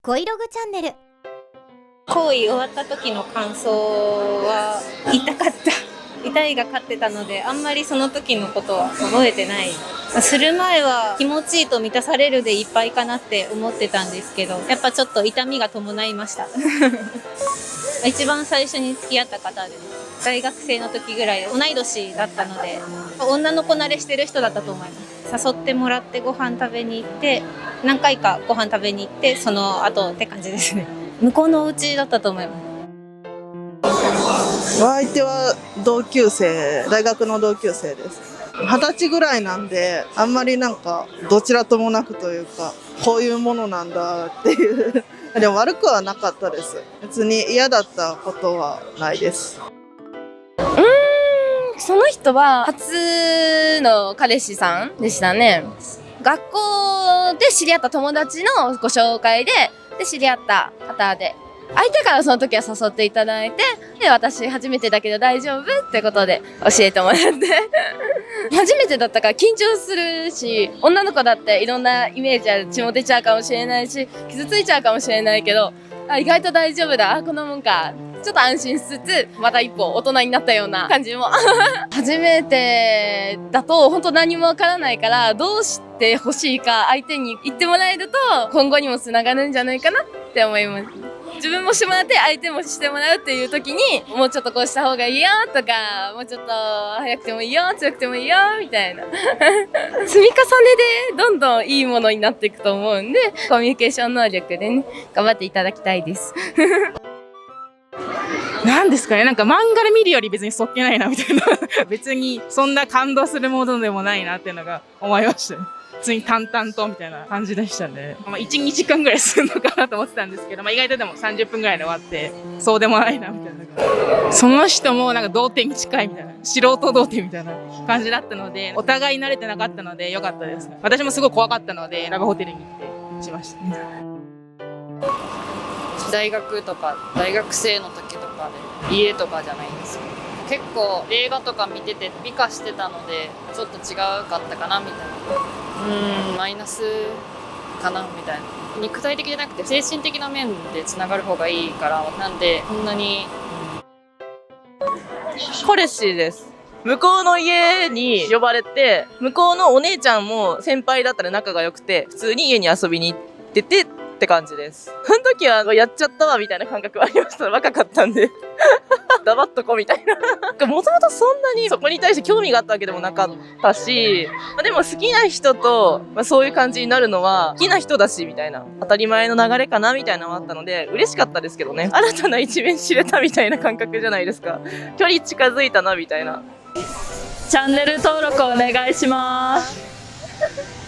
恋ログチャンネル。行為終わった時の感想は痛かった。痛いが勝ってたので、あんまりその時のことは覚えてない。する前は気持ちいいと満たされるでいっぱいかなって思ってたんですけど、やっぱちょっと痛みが伴いました。一番最初に付き合った方で、大学生の時ぐらい同い年だったので、女の子慣れしてる人だったと思います。誘ってもらってご飯食べに行って、何回かご飯食べに行って、その後って感じですね。向こうのお家だったと思います。お相手は同級生、大学の同級生です。20歳ぐらいなんで、あんまりなんかどちらともなくというか、こういうものなんだっていうでも悪くはなかったです。別に嫌だったことはないです。その人は初の彼氏さんでしたね。学校で知り合った友達のご紹介で知り合った方で、相手からその時は誘っていただいて、で私初めてだけど大丈夫ってことで教えてもらって初めてだったから緊張するし、女の子だっていろんなイメージある。血も出ちゃうかもしれないし、傷ついちゃうかもしれないけど、意外と大丈夫だ、こんなもんか、ちょっと安心しつつ、また一歩大人になったような感じも初めてだと本当何もわからないから、どうしてほしいか相手に言ってもらえると今後にもつながるんじゃないかなって思います。自分もしてもらって相手もしてもらうっていう時に、もうちょっとこうした方がいいよとか、もうちょっと早くてもいいよ、強くてもいいよみたいな積み重ねでどんどんいいものになっていくと思うんで、コミュニケーション能力でね、頑張っていただきたいですなんですかね、なんか漫画で見るより別にそっけないなみたいな別にそんな感動するものでもないなっていうのが思いましたね。普通に淡々とみたいな感じでしたね。1、2時間ぐらいするのかなと思ってたんですけど、意外とでも30分ぐらいで終わって、そうでもないなみたいな。その人もなんか童貞に近いみたいな、素人童貞みたいな感じだったので、お互い慣れてなかったので良かったです。私もすごい怖かったので、ラブホテルに行ってしましたね。大学とか大学生の時とかで家とかじゃないんですよ。結構映画とか見てて美化してたので、ちょっと違うかったかなみたいな。マイナスかなみたいな。肉体的じゃなくて精神的な面でつながる方がいいから、なんでこんなに、彼氏です。向こうの家に呼ばれて、向こうのお姉ちゃんも先輩だったら仲が良くて、普通に家に遊びに行っててって感じです。その時はやっちゃったわみたいな感覚はありました。若かったんで黙っとこみたいなもともとそんなにそこに対して興味があったわけでもなかったし、でも好きな人と、そういう感じになるのは好きな人だしみたいな、当たり前の流れかなみたいなのがあったので嬉しかったですけどね。新たな一面知れたみたいな感覚じゃないですか。距離近づいたなみたいな。チャンネル登録お願いします。